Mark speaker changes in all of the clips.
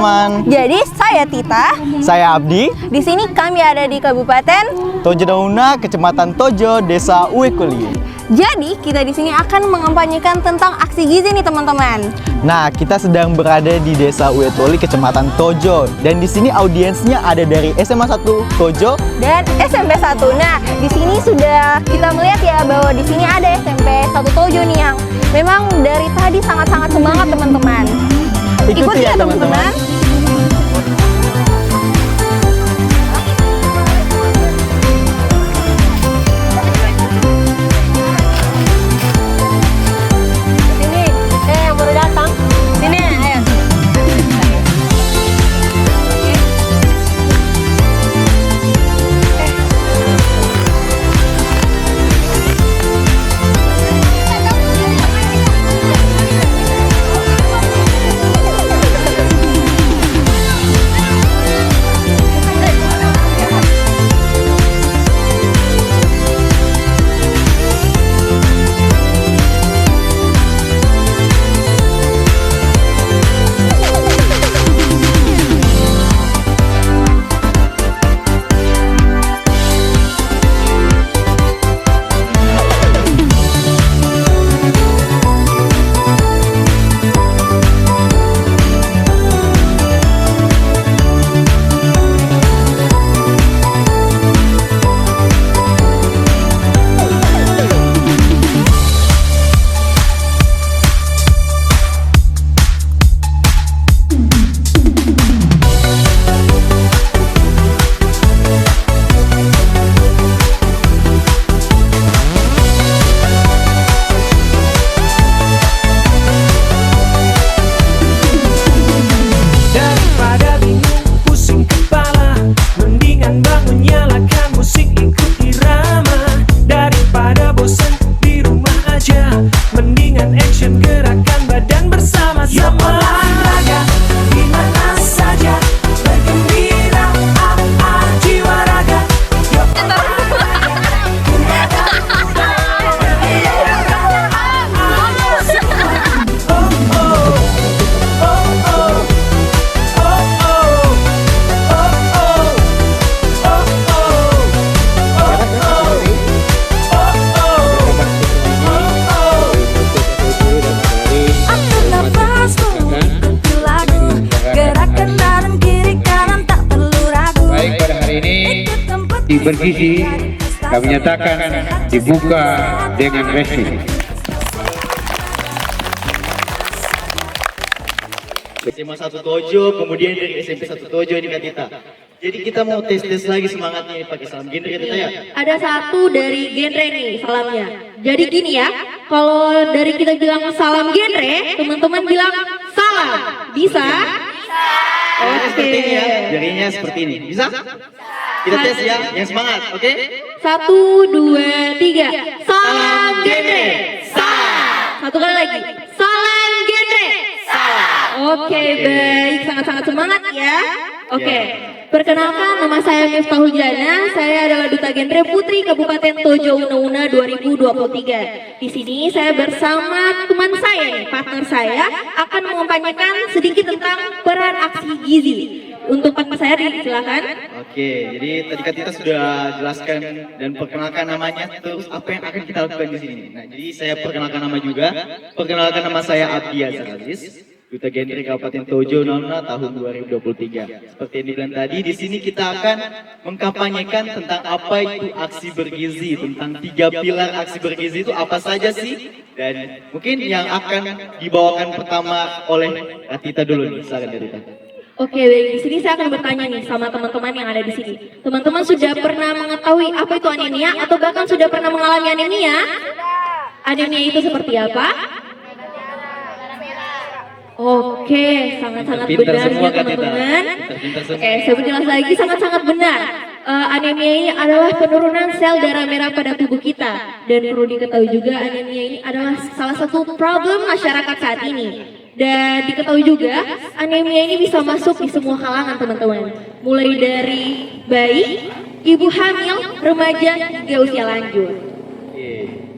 Speaker 1: teman-teman.
Speaker 2: Jadi saya Tita.
Speaker 1: Saya Abdi.
Speaker 2: Di sini kami ada di Kabupaten
Speaker 1: Tojo Nauna, Kecamatan Tojo, Desa Uwekuli.
Speaker 2: Jadi kita di sini akan mengampanyekan tentang aksi gizi nih teman-teman.
Speaker 1: Nah, kita sedang berada di Desa Uwekuli, Kecamatan Tojo. Dan di sini audiensnya ada dari SMA 1 Tojo
Speaker 2: Dan SMP 1. Nah, di sini sudah kita melihat ya bahwa di sini ada SMP 1 Tojo nih yang memang dari tadi sangat-sangat semangat teman-teman. Ikuti ya teman-teman. Sini, yang baru datang. Sini, ayo.
Speaker 3: Bergizi kami nyatakan dibuka dengan resmi.
Speaker 1: SMA 1 Tojo, kemudian dari SMP 1 Tojo ini Kak Tita. Jadi kita mau tes lagi semangatnya pakai salam genre Kak Tita ya?
Speaker 4: Ada satu dari genre nih salamnya. Jadi gini ya, kalau dari kita bilang salam genre, teman-teman bilang salam. Bisa?
Speaker 1: Oke. Seperti ini ya, jarinya seperti ini. Bisa? Kita tes ya, yang semangat, oke?
Speaker 4: 1, 2, 3. Salam genre. Salam. Satu kali lagi. Salam genre. Salam. Oke, baik. Sangat-sangat semangat ya. Oke. Perkenalkan, nama saya Miftahul Jana. Saya adalah Duta Genre Putri Kabupaten Tojo Una 2023. Di sini saya bersama teman saya nih, partner saya akan mengampanyekan sedikit tentang peran aksi gizi. Untuk partner saya silakan.
Speaker 1: Oke, jadi tadi Kak Tita sudah jelaskan dan perkenalkan namanya, terus apa yang akan kita lakukan di sini. Nah, jadi saya perkenalkan nama juga. Perkenalkan nama saya Abdi Aziz, Duta Genre Kabupaten Tojo Nauna tahun 2023. Seperti yang dibilang tadi, di sini kita akan mengkampanyekan tentang apa itu aksi bergizi, tentang 3 pilar aksi bergizi itu apa saja sih? Dan mungkin yang akan dibawakan pertama oleh Kak Tita dulu nih, silakan Kak Tita.
Speaker 4: Oke, baik. Di sini saya akan bertanya nih sama teman-teman yang ada di sini. Teman-teman sudah pernah mengetahui apa itu anemia atau bahkan sudah pernah mengalami anemia? Anemia itu seperti apa? Oke, sangat-sangat benar ya teman-teman. Oke, saya berjelas lagi, sangat-sangat benar. Anemia ini adalah penurunan sel darah merah pada tubuh kita. Dan perlu diketahui juga anemia ini adalah salah satu problem masyarakat saat ini. Dan diketahui juga anemia ini bisa masuk di semua kalangan teman-teman. Mulai dari bayi, ibu hamil, remaja, hingga usia lanjut.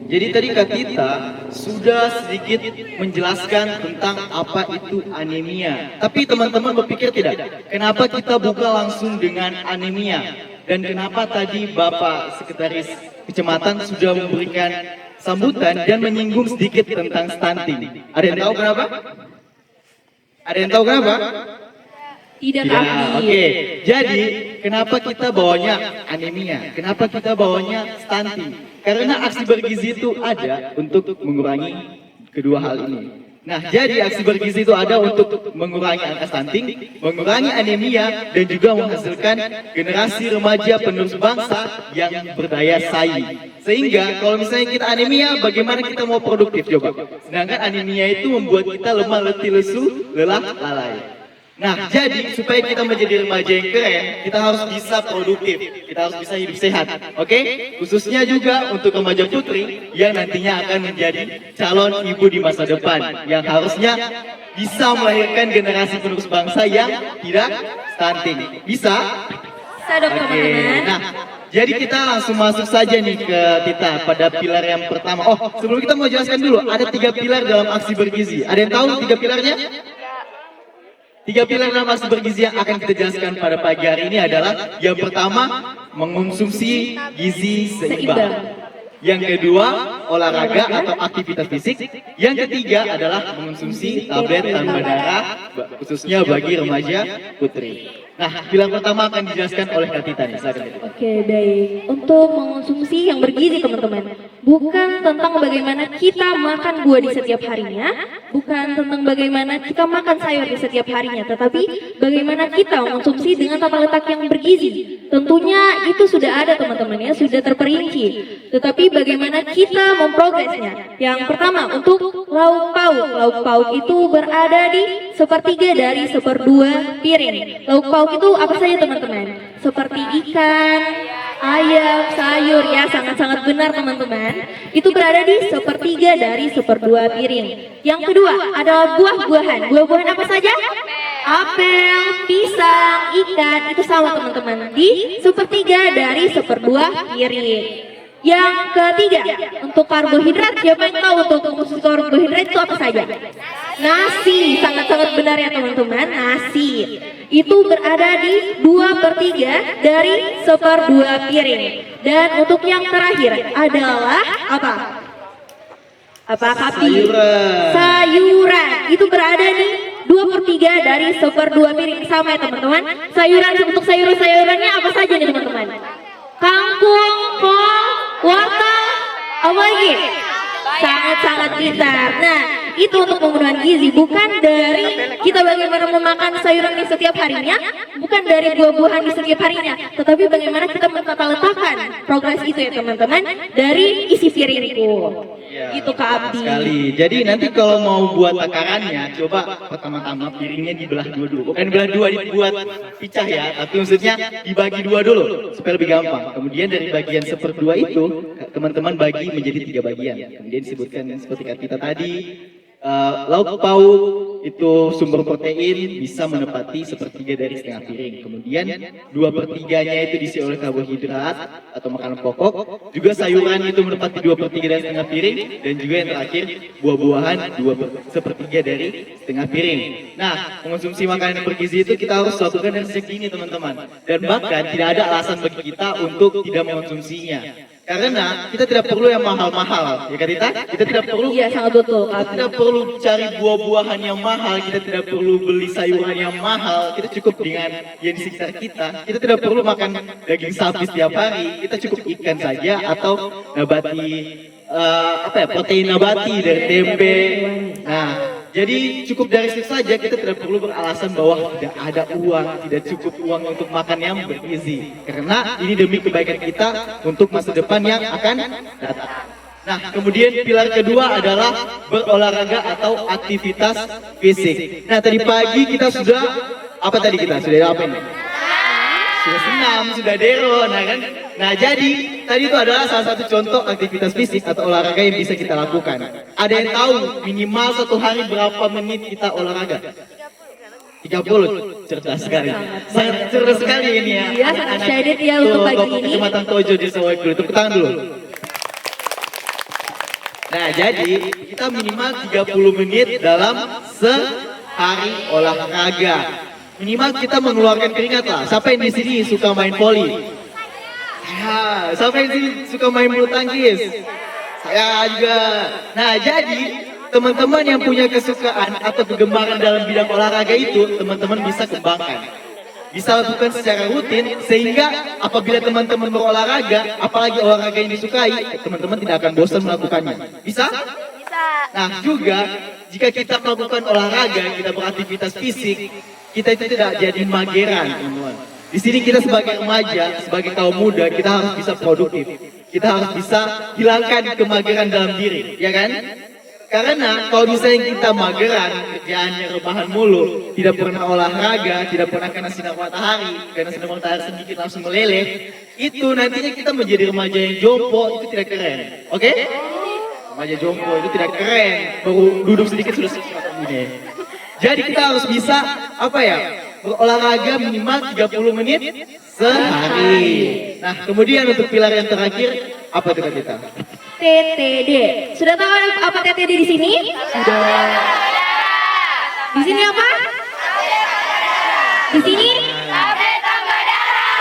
Speaker 1: Jadi tadi Kak Tita sudah sedikit menjelaskan tentang apa itu anemia. Tapi teman-teman berpikir tidak, kenapa kita buka langsung dengan anemia? Dan kenapa tadi Bapak Sekretaris Kecamatan sudah memberikan sambutan dan menyinggung sedikit tentang stunting? Ada yang tahu kenapa? Ada yang tahu kenapa?
Speaker 4: Tidak
Speaker 1: Tidak.
Speaker 4: Abdi.
Speaker 1: Oke. Jadi kenapa kita bawanya anemia? Kenapa kita bawanya stunting? Karena aksi bergizi itu ada untuk mengurangi kedua hal ini. Nah, jadi aksi bergizi itu ada untuk mengurangi angka stunting, mengurangi anemia, dan juga menghasilkan generasi remaja penerus bangsa yang berdaya saing. Sehingga kalau misalnya kita anemia, bagaimana kita mau produktif coba? Sedangkan anemia itu membuat kita lemah, letih, lesu, lelah, lalai. Nah, jadi supaya kita menjadi remaja yang keren, kita harus bisa produktif, kita harus bisa hidup sehat, oke? Khususnya juga untuk remaja putri yang nantinya akan menjadi calon ibu di masa depan, yang harusnya bisa melahirkan generasi penerus bangsa yang tidak stunting. Bisa?
Speaker 4: Bisa dong teman-teman.
Speaker 1: Nah, jadi kita langsung masuk saja nih ke Tita pada pilar yang pertama. Oh, sebelum kita mau jelaskan dulu, ada 3 pilar dalam aksi bergizi. Ada yang tahu 3 pilarnya? 3 pilar dalam aksi bergizi yang akan kita jelaskan pada pagi hari ini adalah yang pertama, mengonsumsi gizi seimbang. Yang kedua, olahraga atau aktivitas fisik. Yang ketiga adalah mengonsumsi tablet tanpa darah, khususnya bagi remaja putri. Nah, pilar pertama akan dijelaskan oleh Kak Tita nih. Silakan, Kak Tita.
Speaker 4: Oke, baik. Untuk mengonsumsi yang bergizi, teman-teman, bukan tentang bagaimana kita makan buah di setiap harinya, bukan tentang bagaimana kita makan sayur di setiap harinya, tetapi bagaimana kita mengonsumsi dengan tata letak yang bergizi. Tentunya itu sudah ada, teman-teman, ya, sudah terperinci. Tetapi bagaimana kita memprogresnya? Yang pertama, untuk lauk pauk. Lauk pauk itu berada di 1/3 dari 1/2 piring. Lauk pauk itu apa saja, teman-teman? Seperti ikan, ayam, sayur, ya, sangat-sangat benar, teman-teman. Itu berada di 1/3 dari 1/2 piring. Yang kedua adalah buah-buahan. Buah-buahan apa saja? Apel, pisang, ikan, itu sama, teman-teman, di 1/3 dari 1/2 piring. Yang ketiga, untuk karbohidrat, siapa yang tahu untuk konsumsi karbohidrat itu apa saja? Nasi, sangat-sangat benar ya teman-teman, nasi. Itu berada di 2/3 dari 1/2 piring. Dan untuk yang terakhir adalah apa? Apa, Kapi? Sayuran. Itu berada di 2/3 dari 1/2 piring. Sama ya teman-teman. Sayuran, untuk sayurannya apa saja nih teman-teman? Kangkung, kol, wortel, apa lagi? Sangat-sangat pintar. Nah, itu untuk pemenuhan gizi, bukan dari kita bagaimana memakan sayuran di setiap harinya, bukan dari buah-buahan di setiap harinya, tetapi bagaimana kita menata letakkan progres itu ya teman-teman dari isi piringku.
Speaker 1: Ya,
Speaker 4: Itu Kak Abdi.
Speaker 1: sekali. Jadi nanti kalau mau buat takarannya, coba pertama-tama piringnya dibelah dua dulu. Bukan belah dua dibuat pecah ya, tapi maksudnya dibagi dua dulu supaya lebih gampang. Kemudian dari bagian 1/2 itu teman-teman bagi menjadi 3 bagian. Kemudian disebutkan seperti Kak Tita tadi, lauk pauk itu sumber protein bisa menepati 1/3 dari setengah piring. Kemudian 2/3-nya itu diisi oleh karbohidrat atau makanan pokok. Juga sayuran itu menepati 2/3 dari setengah piring. Dan juga yang terakhir buah-buahan 1/3 dari setengah piring. Nah, mengonsumsi makanan yang bergizi itu kita harus lakukan dari sejak dini teman-teman. Dan bahkan tidak ada alasan bagi kita untuk tidak mengonsumsinya. Karena kita tidak perlu yang mahal-mahal, ya kan Tita? Kita tidak perlu.
Speaker 4: Iya, sangat betul Kak
Speaker 1: Kita
Speaker 4: Abdi.
Speaker 1: tidak perlu cari buah-buahan yang mahal, kita tidak perlu beli sayuran yang mahal, kita cukup dengan yang di sekitar kita. Kita tidak perlu makan daging sapi setiap hari, kita cukup ikan saja atau nabati, protein nabati dari tempe. Nah, jadi cukup dari situ saja, kita tidak perlu beralasan bahwa tidak ada uang, tidak cukup uang untuk makan yang bergizi. Karena ini demi kebaikan kita untuk masa depan yang akan datang. Nah, kemudian pilar kedua adalah berolahraga atau aktivitas fisik. Nah, tadi pagi kita sudah, apa tadi kita? Sudah apa ini? Sudah senam, sudah dero, nah kan? Nah, jadi tadi itu adalah salah satu contoh aktivitas fisik atau olahraga yang bisa kita lakukan. Ada yang tahu minimal 1 hari berapa menit kita olahraga? 30, cerdas sekali. Sangat cerdas sekali ini ya.
Speaker 4: Iya, sangat excited ya untuk pagi ini.
Speaker 1: Kecamatan Tojo di Sawai dulu, tepuk tangan dulu. Nah, jadi kita minimal 30 menit dalam sehari olahraga. Minimal kita mengeluarkan keringat lah. Siapa yang di sini suka main voli? Ya, siapa yang di sini suka main bulu tangkis? Saya juga. Nah, jadi teman-teman yang punya kesukaan atau kegemaran dalam bidang olahraga itu, teman-teman bisa kembangkan. Bisa lakukan secara rutin, sehingga apabila teman-teman berolahraga, apalagi olahraga yang disukai, teman-teman tidak akan bosan melakukannya. Bisa?
Speaker 2: Bisa.
Speaker 1: Nah, juga jika kita melakukan olahraga, kita beraktivitas fisik, kita itu tidak jadi mageran, teman-teman. Di sini kita sebagai remaja, sebagai kaum muda, kita harus bisa produktif. Kita harus bisa hilangkan kemageran dalam diri, ya kan? Karena kalau misalnya kita mageran, kerjaannya rebahan mulu, tidak pernah olahraga, tidak pernah kena sinar matahari, karena sinar matahari sedikit langsung meleleh, itu nantinya kita menjadi remaja yang jompo, itu tidak keren. Oke? Remaja jompo itu tidak keren, baru duduk sedikit sudah sesuatu. Jadi kita harus bisa, berolahraga minimal 30 menit sehari. Nah, kemudian untuk pilar yang terakhir, apa itu kita?
Speaker 4: TTD. Sudah tahu apa TTD di sini? Sudah. Di sini apa? Di sini?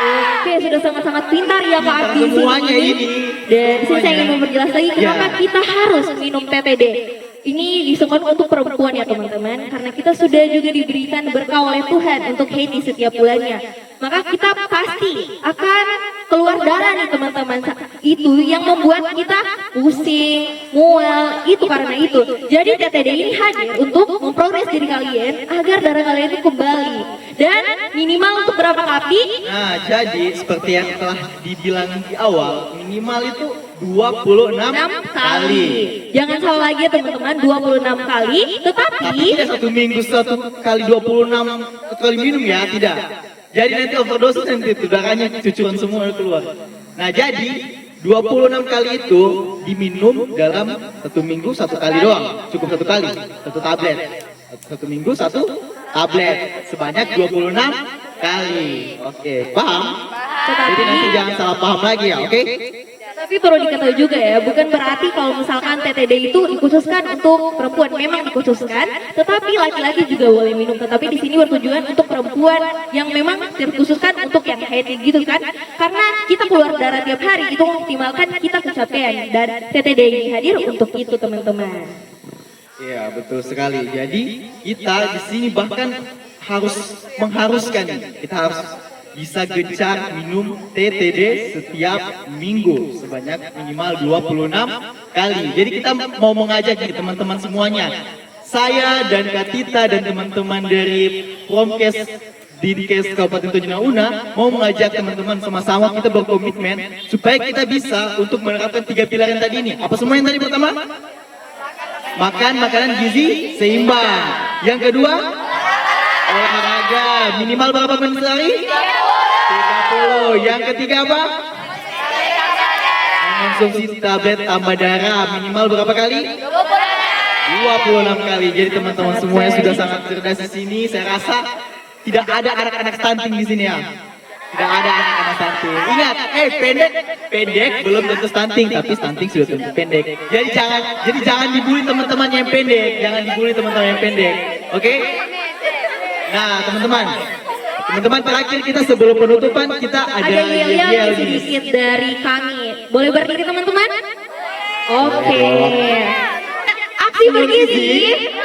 Speaker 4: Oke, sudah sangat-sangat pintar ya Pak Abdi di
Speaker 1: Semuanya
Speaker 4: sini.
Speaker 1: ini.
Speaker 4: Dan di sini saya ingin memperjelas lagi kenapa kita harus minum TTD. Ini disebut untuk perempuan ya teman-teman, karena kita sudah juga diberikan berkah oleh Tuhan untuk haid di setiap bulannya. Maka kita pasti akan keluar darah nih teman-teman. Itu yang membuat kita pusing, mual, itu karena itu. Jadi TTD ini hadir untuk memprogres diri kalian agar darah kalian itu kembali. Dan minimal untuk berapa kali?
Speaker 1: Nah, jadi seperti yang telah dibilang di awal, minimal itu 26 kali.
Speaker 4: Jangan salah lagi ya teman-teman, 26 kali.
Speaker 1: Tapi
Speaker 4: Tetapi
Speaker 1: tidak satu minggu satu kali 26 kali minum ya, tidak. Jadi nanti overdose nanti itu darahnya cucuran semua keluar. Nah, jadi 26 kali itu diminum dalam satu minggu satu kali doang. Cukup satu kali, satu tablet. Satu minggu satu tablet sebanyak 26 kali. Oke, paham? Jadi nanti jangan salah paham lagi ya, oke?
Speaker 4: Tapi perlu diketahui juga ya, bukan berarti kalau misalkan TTD itu dikhususkan untuk perempuan, memang dikhususkan, tetapi laki-laki juga boleh minum. Tetapi di sini bertujuan untuk perempuan yang memang dikhususkan untuk yang haid gitu kan, karena kita keluar darah tiap hari itu mengoptimalkan kita kecapean, dan TTD ini hadir untuk itu teman-teman.
Speaker 1: Iya, betul sekali. Jadi kita di sini bahkan mengharuskan kita harus bisa gencar minum TTD setiap minggu sebanyak minimal 26 kali. Jadi kita mau mengajak nih teman-teman semuanya. Saya dan Kak Tita dan teman-teman dari Promkes Dinkes Kabupaten Tojo Una mau mengajak teman-teman sama-sama kita berkomitmen supaya kita bisa untuk menerapkan 3 pilar yang tadi ini. Apa semua yang tadi pertama? Makan makanan gizi seimbang. Yang kedua, olahraga minimal berapa menit sehari? 30. Yang ketiga apa? Mengonsumsi tablet tambah darah minimal berapa kali? 26 kali. Jadi teman-teman semuanya sudah sangat cerdas di sini. Saya rasa tidak ada anak-anak stunting di sini ya. Tidak ada anak-anak stunting. Ingat, pendek belum tentu stunting, tapi stunting sudah tentu pendek. Jadi jangan dibully teman-teman yang pendek, jangan dibully teman-teman yang pendek. Oke? Nah, teman-teman terakhir kita sebelum penutupan kita ada
Speaker 4: yel-yel sedikit dari kami. Boleh berdiri teman-teman? Oke. Aksi bergizi,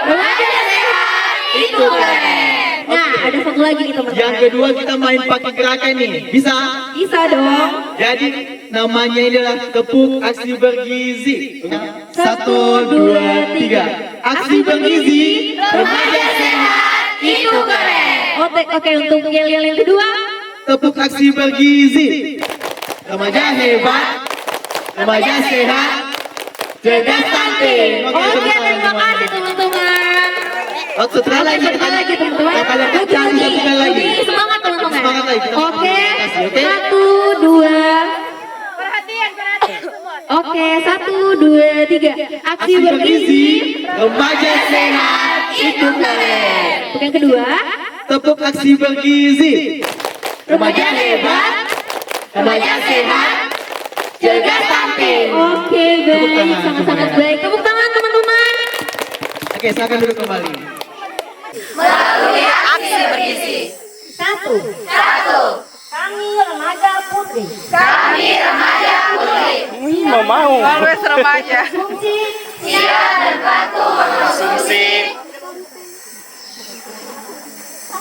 Speaker 4: remaja sehat, itu keren. Nah, ada satu lagi nih teman-teman.
Speaker 1: Yang kedua kita main pakai gerakan nih. Bisa?
Speaker 4: Bisa dong.
Speaker 1: Jadi namanya ini adalah tepuk aksi bergizi. 1, 2, 3. Aksi bergizi, remaja sehat,
Speaker 4: Itu keren. Oke, untuk yel-yel yang kedua.
Speaker 1: tepuk aksi bergizi. Remaja hebat, remaja sehat, cegah stunting.
Speaker 4: Oke, terima kasih teman-teman.
Speaker 1: Setelah lagi,
Speaker 4: teman-teman.
Speaker 1: Jangan lagi.
Speaker 4: Semangat teman-teman.
Speaker 1: Semangat lagi.
Speaker 4: Oke,
Speaker 1: Oke.
Speaker 4: 1, 2. Oke, 1, 2, 3. Aksi bergizi,
Speaker 1: remaja sehat, itu keren.
Speaker 4: Untuk yang kedua.
Speaker 1: Tepuk aksi bergizi.
Speaker 4: Remaja hebat, remaja sehat, cerdas stunting. Oke, baik, sangat-sangat baik. Tepuk tangan teman-teman.
Speaker 1: Oke, silakan duduk kembali.
Speaker 5: Melalui aksi bergizi.
Speaker 4: Satu.
Speaker 5: Kami remaja putri.
Speaker 6: Always remaja.
Speaker 5: Fungsi siap dan patuh.
Speaker 1: Konsumsi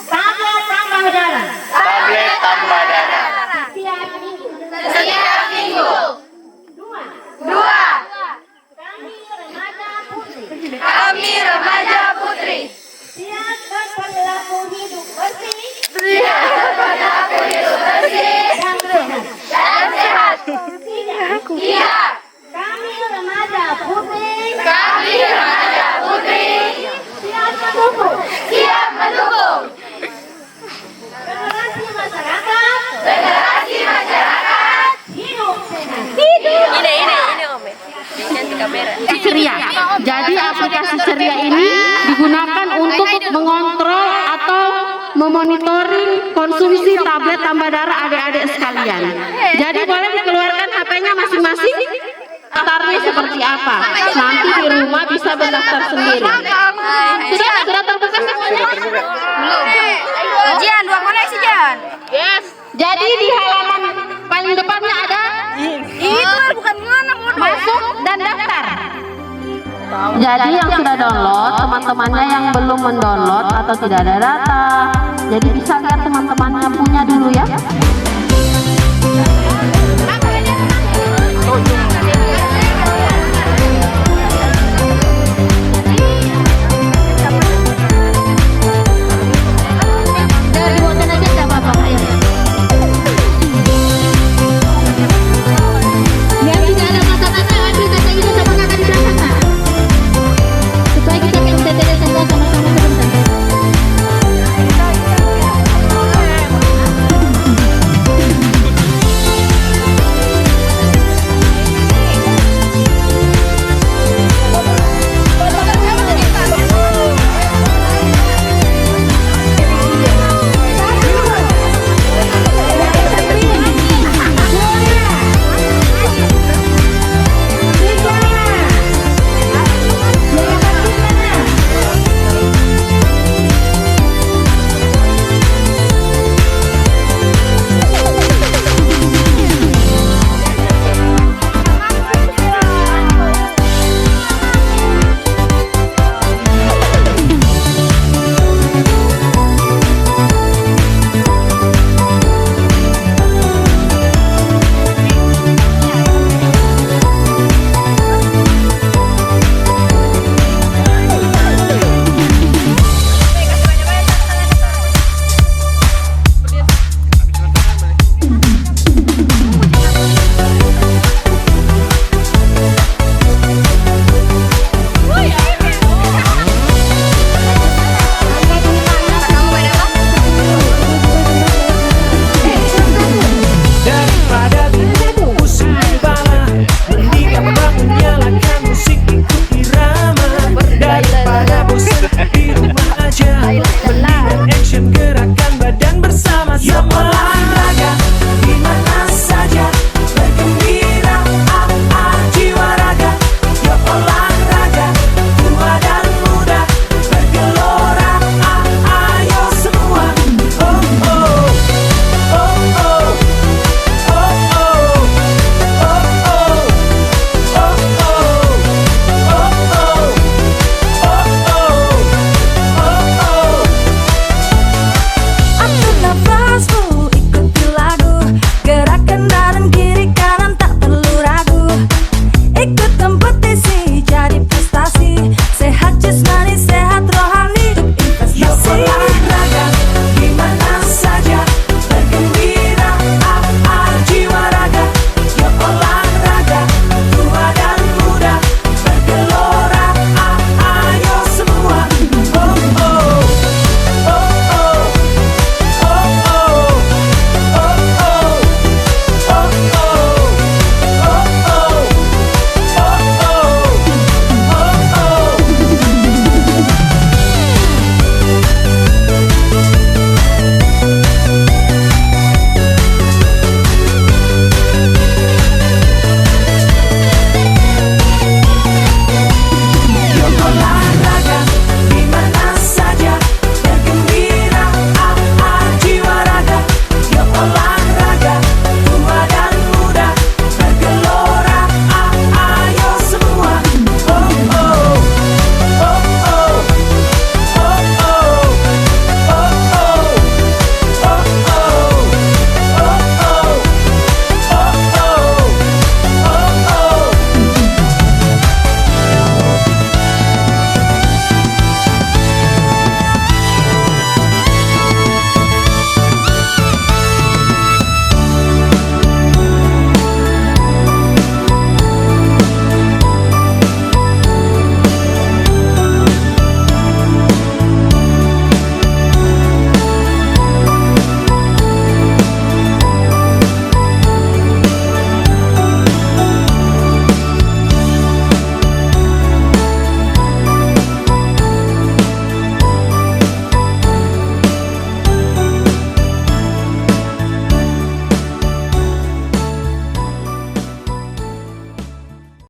Speaker 5: Tablet tambah darah.
Speaker 1: tablet tambah darah.
Speaker 5: Setiap minggu. Dua. Kami remaja putri. Siap dan perilaku hidup bersih. Dan sehat. Iya. Kami remaja putri. Siap mendukung. Generasi masyarakat. Hidup sehat.
Speaker 7: Ceria. Jadi aplikasi Ceria ini digunakan untuk mengontrol atau memonitoring konsumsi tablet tambah darah adik-adik sekalian. Jadi boleh dikeluarkan HP-nya masing-masing. Daftarnya seperti apa? Nanti di rumah bisa berdaftar sendiri. Sudah terbuka semuanya? Belum.
Speaker 2: Jian, 2 koneksi Jian.
Speaker 7: Yes. Jadi di halaman paling depannya ada
Speaker 2: Itu bukan mana
Speaker 7: masuk dan daftar. Jadi yang sudah download, teman-temannya yang belum mendownload atau tidak ada data, jadi bisa